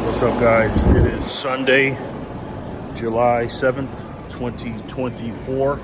What's up, guys? It is Sunday, July 7th, 2024.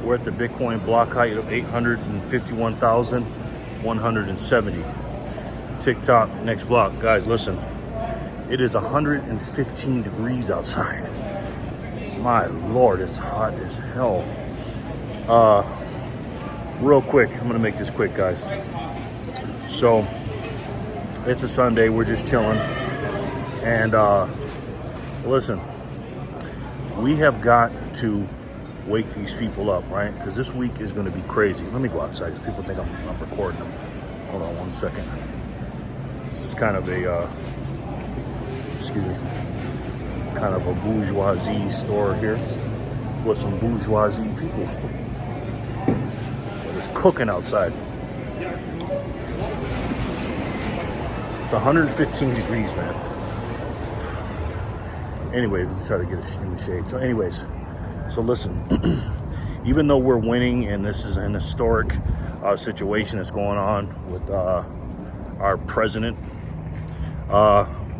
We're at the Bitcoin block height of 851,170. TikTok, next block. Guys, listen. It is 115 degrees outside. My Lord, it's hot as hell. Real quick, I'm going to make this quick, guys. So, it's a Sunday. We're just chilling. And listen, we have got to wake these people up, right? Because this week is going to be crazy. Let me go outside because people think I'm recording them. Hold on one second. This is kind of a, kind of a bourgeoisie store here with some bourgeoisie people. It's cooking outside. It's 115 degrees, man. Anyways, let me try to get in the shade. So anyways, so listen, even though we're winning and this is an historic situation that's going on with our president,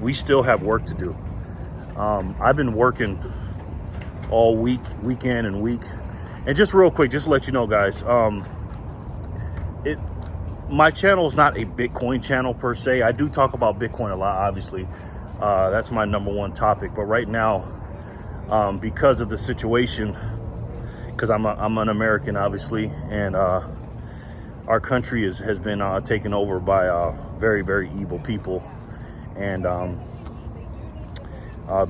we still have work to do. I've been working all week, weekend and week. And just real quick, just to let you know, guys, my channel is not a Bitcoin channel per se. I do talk about Bitcoin a lot, obviously. That's my number one topic. But right now, because of the situation, because I'm an American, obviously, and our country has been taken over by very, very evil people. And the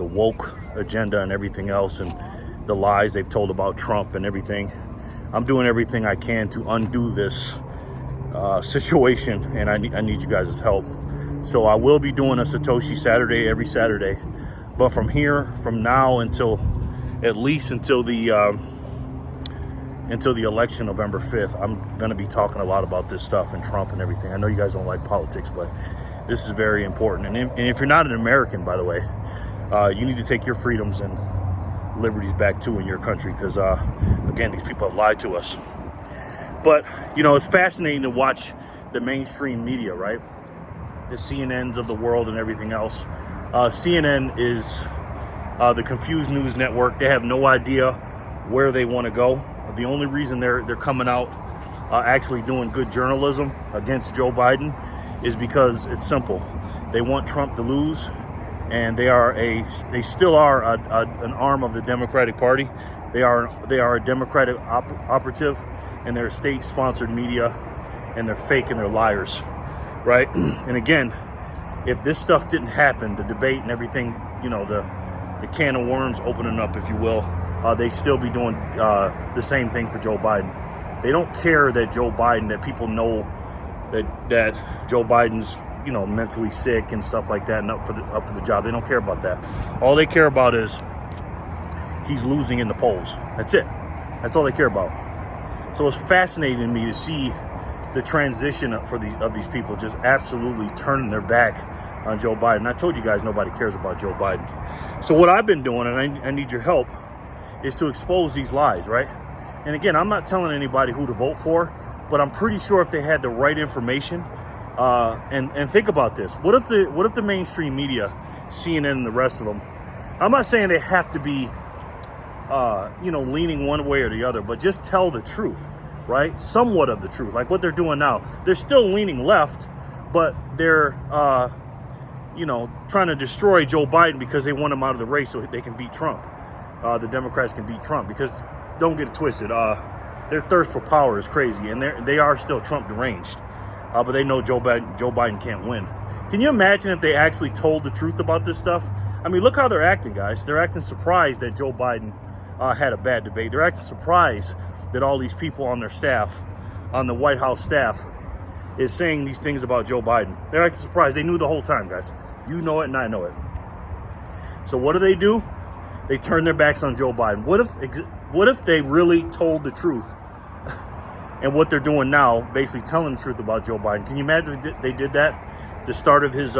woke agenda and everything else, and the lies they've told about Trump and everything. I'm doing everything I can to undo this situation, and I need you guys' help. So I will be doing a Satoshi Saturday every Saturday, but from now until at least until the election November 5th, I'm going to be talking a lot about this stuff and Trump and everything. I know you guys don't like politics, but this is very important. And if you're not an American, by the way, you need to take your freedoms and liberties back too in your country, because again, these people have lied to us. But you know, it's fascinating to watch the mainstream media, right? The CNNs of the world and everything else. CNN is the confused news network. They have no idea where they want to go. The only reason they're coming out actually doing good journalism against Joe Biden is because it's simple. They want Trump to lose, and they still are an arm of the Democratic Party. They are a Democratic operative, and they're state-sponsored media, and they're fake and they're liars. Right? And again, if this stuff didn't happen, the debate and everything, you know, the can of worms opening up, if you will, they still be doing the same thing for Joe Biden. They don't care that that people know that Joe Biden's, you know, mentally sick and stuff like that and up for the job. They don't care about that. All they care about is he's losing in the polls. That's it. That's all they care about. So it's fascinating to me to see the transition of these people just absolutely turning their back on Joe Biden. I told you guys nobody cares about Joe Biden. So what I've been doing, and I need your help, is to expose these lies, right? And again, I'm not telling anybody who to vote for, but I'm pretty sure if they had the right information, and think about this. What if the mainstream media, CNN and the rest of them, I'm not saying they have to be, you know, leaning one way or the other, but just tell the truth. Right? Somewhat of the truth, like what they're doing now. They're still leaning left, but they're, you know, trying to destroy Joe Biden because they want him out of the race so they can beat Trump. The Democrats can beat Trump, because don't get it twisted. Their thirst for power is crazy, and they are still Trump deranged. But they know Joe Biden can't win. Can you imagine if they actually told the truth about this stuff? I mean, look how they're acting, guys. They're acting surprised that Joe Biden had a bad debate. They're acting surprised that all these people on their staff, on the White House staff, is saying these things about Joe Biden. They're acting surprised. They knew the whole time, guys. You know it and I know it. So what do? They turn their backs on Joe Biden. What if they really told the truth? And what they're doing now, basically telling the truth about Joe Biden. Can you imagine if they did that? The start of his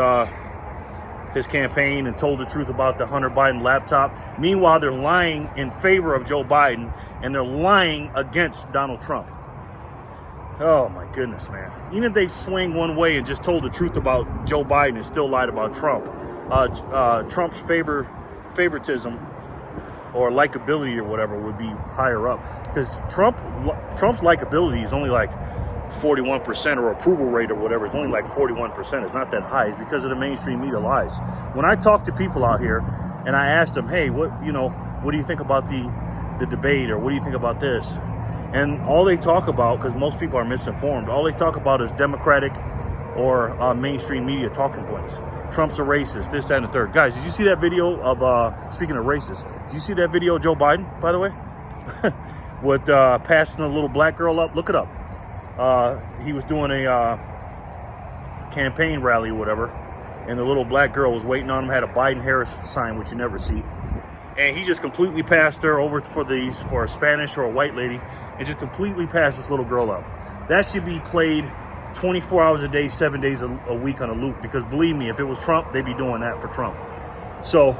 campaign and told the truth about the Hunter Biden laptop. Meanwhile, they're lying in favor of Joe Biden, and they're lying against Donald Trump. Oh my goodness, man. Even if they swing one way and just told the truth about Joe Biden and still lied about Trump, Trump's favoritism or likability or whatever would be higher up, because Trump's likability is only like 41%, or approval rate or whatever is only like 41%. It's not that high. It's because of the mainstream media lies. When I talk to people out here and I ask them, hey, what do you think about the debate, or what do you think about this? And all they talk about, because most people are misinformed, all they talk about is Democratic or mainstream media talking points. Trump's a racist, this, that, and the third. Guys, did you see that video of, speaking of racist, did you see that video of Joe Biden, by the way? With passing a little black girl up? Look it up. He was doing a campaign rally or whatever, and the little black girl was waiting on him, had a Biden-Harris sign, which you never see. And he just completely passed her over for a Spanish or a white lady, and just completely passed this little girl up. That should be played 24 hours a day, 7 days a week on a loop, because believe me, if it was Trump, they'd be doing that for Trump. So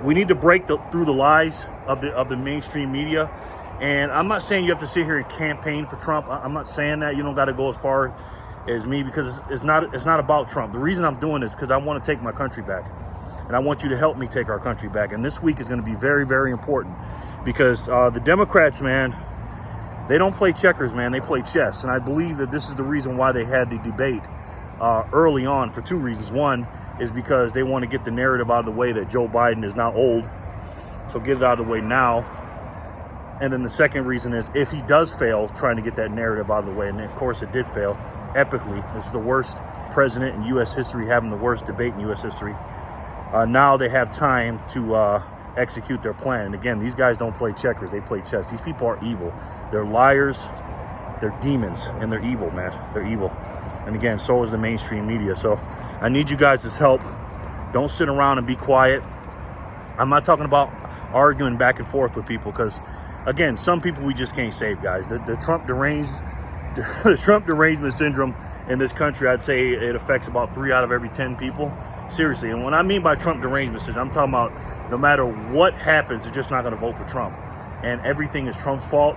we need to break through the lies of the mainstream media. And I'm not saying you have to sit here and campaign for Trump. I'm not saying that. You don't got to go as far as me, because it's not about Trump. The reason I'm doing this is because I want to take my country back, and I want you to help me take our country back. And this week is going to be very, very important, because the Democrats, man, they don't play checkers, man. They play chess. And I believe that this is the reason why they had the debate early on, for two reasons. One is because they want to get the narrative out of the way that Joe Biden is now old. So get it out of the way now. And then the second reason is, if he does fail trying to get that narrative out of the way, and of course it did fail epically. This is the worst president in U.S. history, having the worst debate in U.S. history. Now they have time to execute their plan. And again, these guys don't play checkers, they play chess. These people are evil. They're liars, they're demons, and they're evil, man. They're evil. And again, so is the mainstream media. So I need you guys' help. Don't sit around and be quiet. I'm not talking about arguing back and forth with people, because again, some people we just can't save, guys. The Trump derangement syndrome in this country, I'd say it affects about 3 out of every 10 people. Seriously. And when I mean by Trump derangement syndrome, I'm talking about no matter what happens, they're just not going to vote for Trump. And everything is Trump's fault.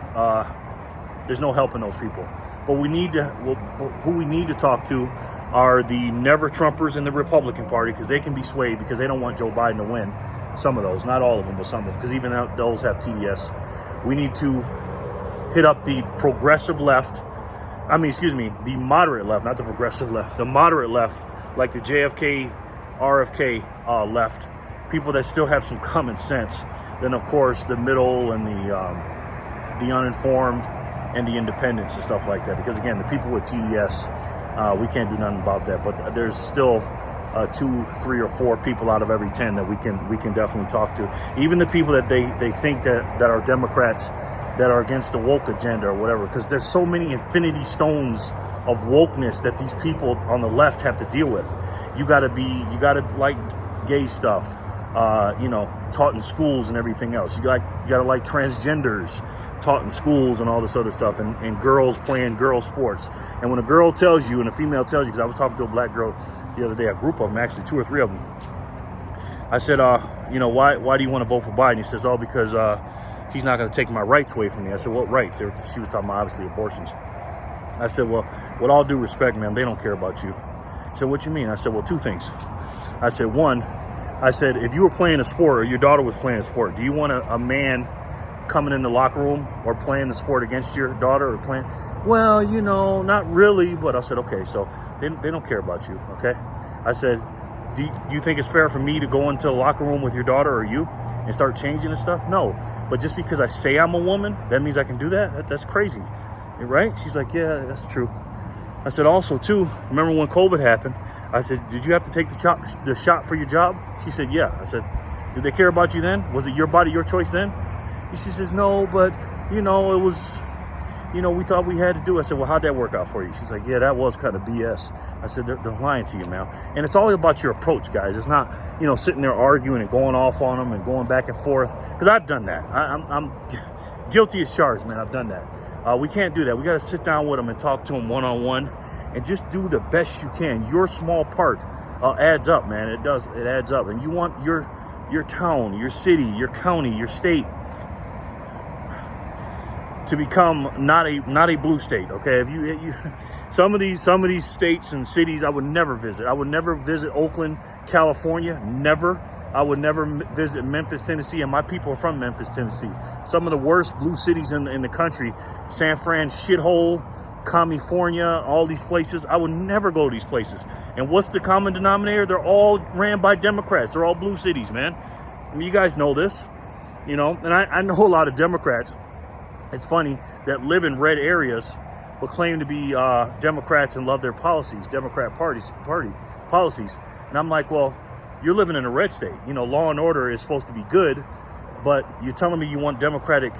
There's no helping those people. But who we need to talk to are the never Trumpers in the Republican Party, because they can be swayed, because they don't want Joe Biden to win. Some of those, not all of them, but some of them, because even those have TDS. We need to hit up the progressive left. The moderate left, not the progressive left. The moderate left, like the JFK, RFK left. People that still have some common sense. Then, of course, the middle and the uninformed and the independents and stuff like that. Because, again, the people with TDS, we can't do nothing about that. But there's still 2, 3, or 4 people out of every 10 that we can definitely talk to. Even the people that they think that are Democrats, that are against the woke agenda or whatever, because there's so many infinity stones of wokeness that these people on the left have to deal with. You gotta like gay stuff, taught in schools and everything else. You gotta like transgenders taught in schools and all this other stuff, and girls playing girl sports. And when a girl tells you, and a female tells you, because I was talking to a black girl the other day, a group of them, actually 2 or 3 of them. I said, why do you want to vote for Biden? He says, because he's not going to take my rights away from me. I said, what rights? She was talking about, obviously, abortions. I said, well, with all due respect, ma'am, they don't care about you. She said, what you mean? I said, well, 2 things. I said, one, if you were playing a sport, or your daughter was playing a sport, do you want a man coming in the locker room or playing the sport against your daughter, or playing? Well, not really. But I said, okay, so they don't care about you, okay? I said, do you think it's fair for me to go into the locker room with your daughter or you and start changing and stuff? No. But just because I say I'm a woman, that means I can do that? That's crazy, right? She's like, yeah, that's true. I said, also, too, remember when COVID happened? I said, did you have to take the shot for your job? She said, yeah. I said, did they care about you then? Was it your body, your choice then? And she says, no, but, it was, we thought we had to do it. I said, well, how'd that work out for you? She's like, yeah, that was kind of BS. I said, they're lying to you, man. And it's all about your approach, guys. It's not, sitting there arguing and going off on them and going back and forth. Because I've done that. I'm guilty as charged, man. I've done that. We can't do that. We got to sit down with them and talk to them one-on-one and just do the best you can. Your small part adds up, man. It does. It adds up. And you want your town, your city, your county, your state to become not a blue state, okay? If you Some of these states and cities I would never visit. I would never visit Oakland, California. Never. I would never visit Memphis, Tennessee, and my people are from Memphis, Tennessee. Some of the worst blue cities in the country. San Fran, shithole, California, all these places. I would never go to these places. And what's the common denominator? They're all ran by Democrats. They're all blue cities, man. I mean, you guys know this, you know. And I know a lot of Democrats. It's funny that live in red areas, but claim to be Democrats and love their policies, Democrat party policies. And I'm like, well, you're living in a red state. You know, law and order is supposed to be good, but you're telling me you want Democratic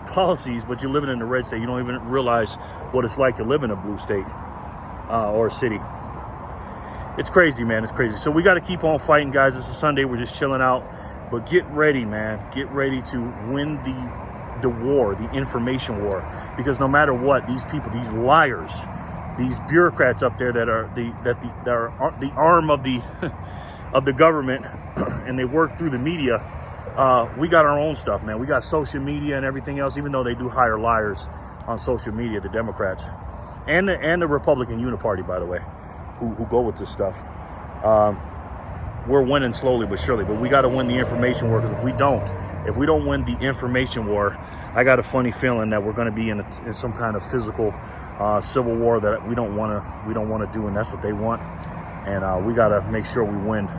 policies, but you're living in a red state. You don't even realize what it's like to live in a blue state or a city. It's crazy, man. It's crazy. So we got to keep on fighting, guys. It's a Sunday. We're just chilling out. But get ready, man. Get ready to win the war, the information war. Because no matter what, these people, these liars, these bureaucrats up there that are the arm of the of the government, and they work through the media. We got our own stuff, man. We got social media and everything else, even though they do hire liars on social media, the Democrats and the Republican Uniparty, by the way, who go with this stuff. We're winning slowly but surely, but we got to win the information war, because if we don't win the information war, I got a funny feeling that we're going to be in some kind of physical civil war that we don't want to do, and that's what they want. And we got to make sure we win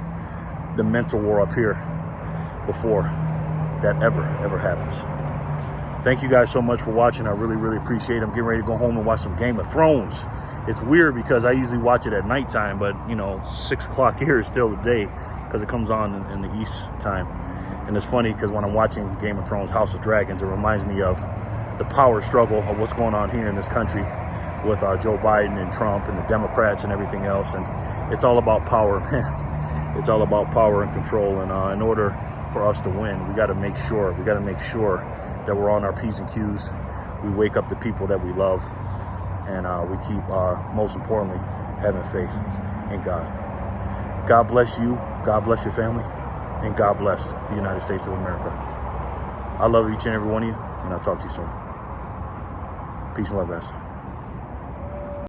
the mental war up here before that ever happens. Thank you guys so much for watching. I really appreciate it. I'm getting ready to go home and watch some Game of Thrones. It's weird because I usually watch it at nighttime, but you know, 6 o'clock here is still the day because it comes on in the East time. And it's funny because when I'm watching Game of Thrones, House of Dragons, it reminds me of the power struggle of what's going on here in this country with Joe Biden and Trump and the Democrats and everything else. And it's all about power, man. It's all about power and control. And in order for us to win, we got to make sure that we're on our P's and Q's. We wake up the people that we love, and we keep, most importantly, having faith in God. God bless you. God bless your family. And God bless the United States of America. I love each and every one of you, and I'll talk to you soon. Peace and love, guys.